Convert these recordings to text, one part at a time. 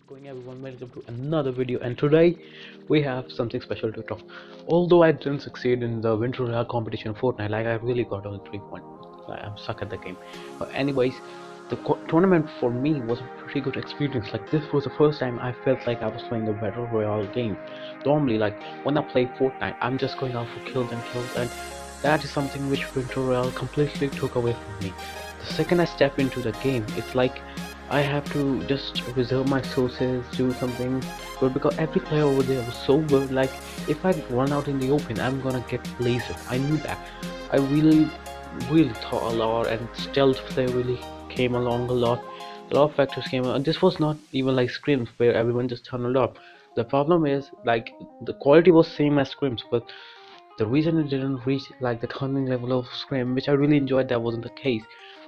going everyone? Welcome to another video, and today we have something special to talk. Although I didn't succeed in the winter Royale competition Fortnite, like I really got only 3 points. I'm stuck at the game. But anyways, the tournament for me was a pretty good experience. Like this was the first time I felt like I was playing a battle royale game. Normally, like when I play Fortnite, I'm just going out for kills, and that is something which winter royale completely took away from me. The second I step into the game, it's like I have to just reserve my sources, do something good, because every player over there was so good. Like if I run out in the open, I'm gonna get laser. I knew that. I really thought a lot, and stealth play really came along a lot. A lot of factors came out, and this was not even like scrims where everyone just tunneled up. The problem is like the quality was same as scrims, but the reason it didn't reach like the turning level of scrim, which I really enjoyed, that wasn't the case,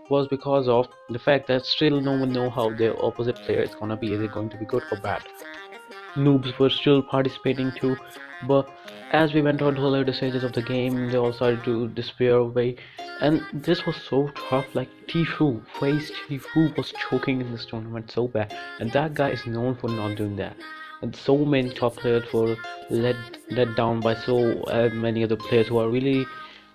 was because of the fact that still no one know how their opposite player is gonna be. Is it going to be good or bad? Noobs were still participating too, but as we went on to the later stages of the game, they all started to despair away, and this was so tough. Like Tfue, Face Tfue was choking in this tournament so bad, and that guy is known for not doing that. And so many top players were let down by so many other players who are really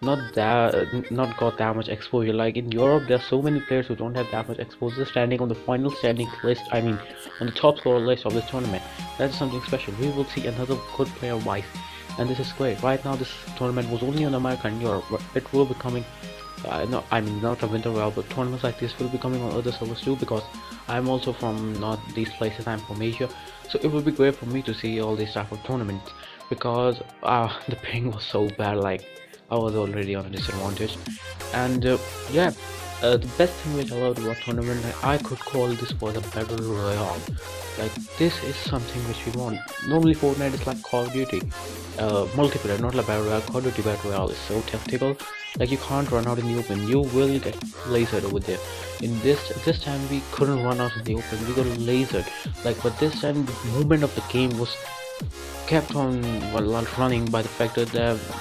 not got that much exposure. Like in Europe, there are so many players who don't have that much exposure, standing on the final standing list. I mean, on the top scorer list of this tournament. That's something special. We will see another good player wise, and this is great. Right now, this tournament was only on America and Europe, but it will be coming. No, I mean not a winter royale, but tournaments like this will be coming on other servers too, because I'm also from not these places. I'm from Asia, so it would be great for me to see all these type of tournaments, because the ping was so bad. Like I was already on a disadvantage, and yeah, the best thing which I loved about tournament, I could call this was a battle royale. Like this is something which we want. Normally Fortnite is like Call of Duty, multiplayer, not like battle royale. Call of Duty battle royale is so tactical. Like you can't run out in the open. You will get lasered over there. In this time we couldn't run out in the open. We got lasered. Like, but this time the movement of the game was kept on running by the fact that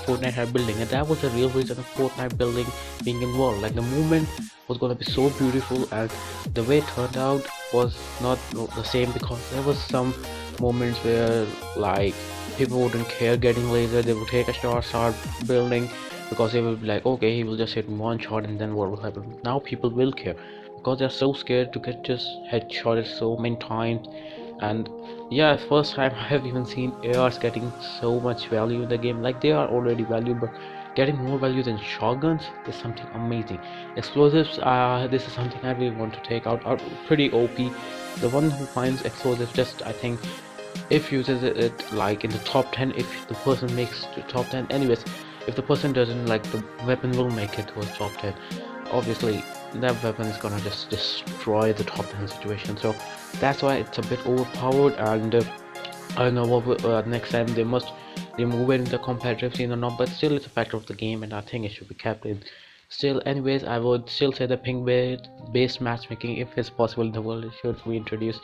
Fortnite had building, and that was the real reason of Fortnite building being involved. Like the movement was gonna be so beautiful, and the way it turned out was not the same, because there was some moments where like people wouldn't care getting laser. They would take a shot, start building, because they will be like, okay, he will just hit one shot and then what will happen. Now people will care, because they're so scared to get just headshotted so many times. And yeah, first time I have even seen ARs getting so much value in the game. Like they are already valued, but getting more value than shotguns is something amazing. Explosives, this is something I really want to take out, are pretty OP. The one who finds explosives, just I think if uses it like in the top 10, if the person makes the top 10. Anyways, if the person doesn't, like the weapon will make it to a top 10. Obviously that weapon is gonna just destroy the top 10 situation, so that's why it's a bit overpowered. And I don't know what next time they must remove it in the competitive scene or not, but still it's a factor of the game, and I think it should be kept in. Still, anyways, I would still say the ping based matchmaking, if it's possible in the world, it should be introduced.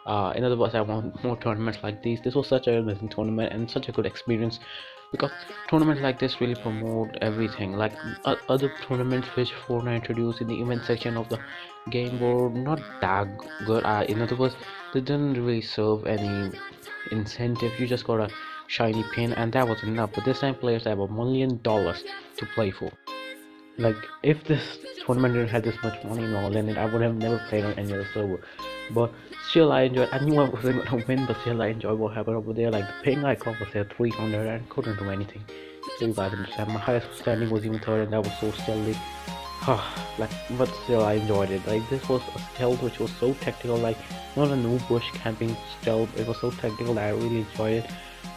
In other words, I want more tournaments like these. This was such an amazing tournament and such a good experience, because tournaments like this really promote everything. Like other tournaments which Fortnite introduced in the event section of the game were not that good. In other words, they didn't really serve any incentive. You just got a shiny pin and that was enough. But this time players have $1 million to play for. Like if this tournament didn't have this much money involved in it, I would have never played on any other server. But still I enjoyed. I knew I wasn't gonna win, but still I enjoyed what happened over there. Like the ping I got was there 300 and couldn't do anything. So you guys understand, my highest standing was even third, and that was so stealthy. Like, but still I enjoyed it. Like this was a stealth which was so tactical, like not a new bush camping stealth. It was so tactical that I really enjoyed it.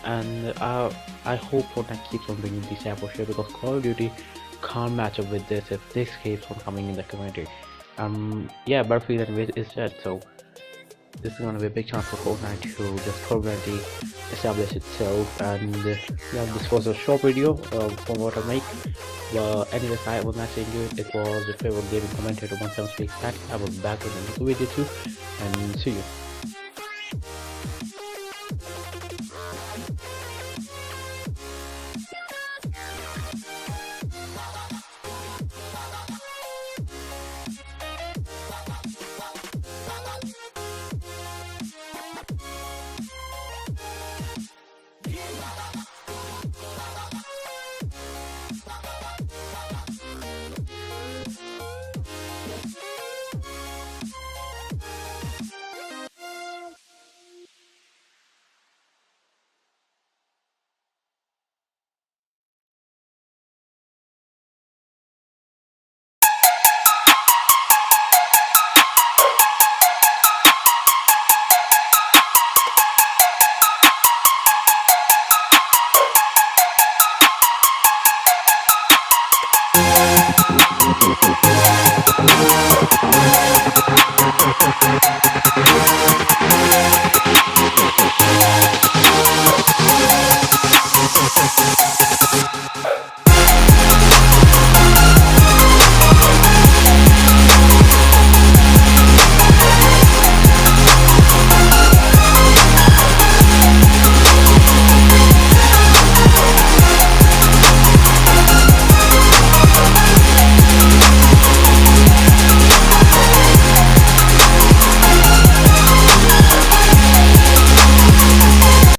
And I hope Fortnite keeps on bringing these type of shit, because Call of Duty can't match up with this if this keeps on coming in the community. Yeah, Battlefield and is dead, so this is gonna be a big chance for Fortnite to just permanently establish itself. And yeah, this was a short video from what I make. But anyways, I was not saying you, it was your favorite gaming commentator 173 back. I will be back with another video too, and see you.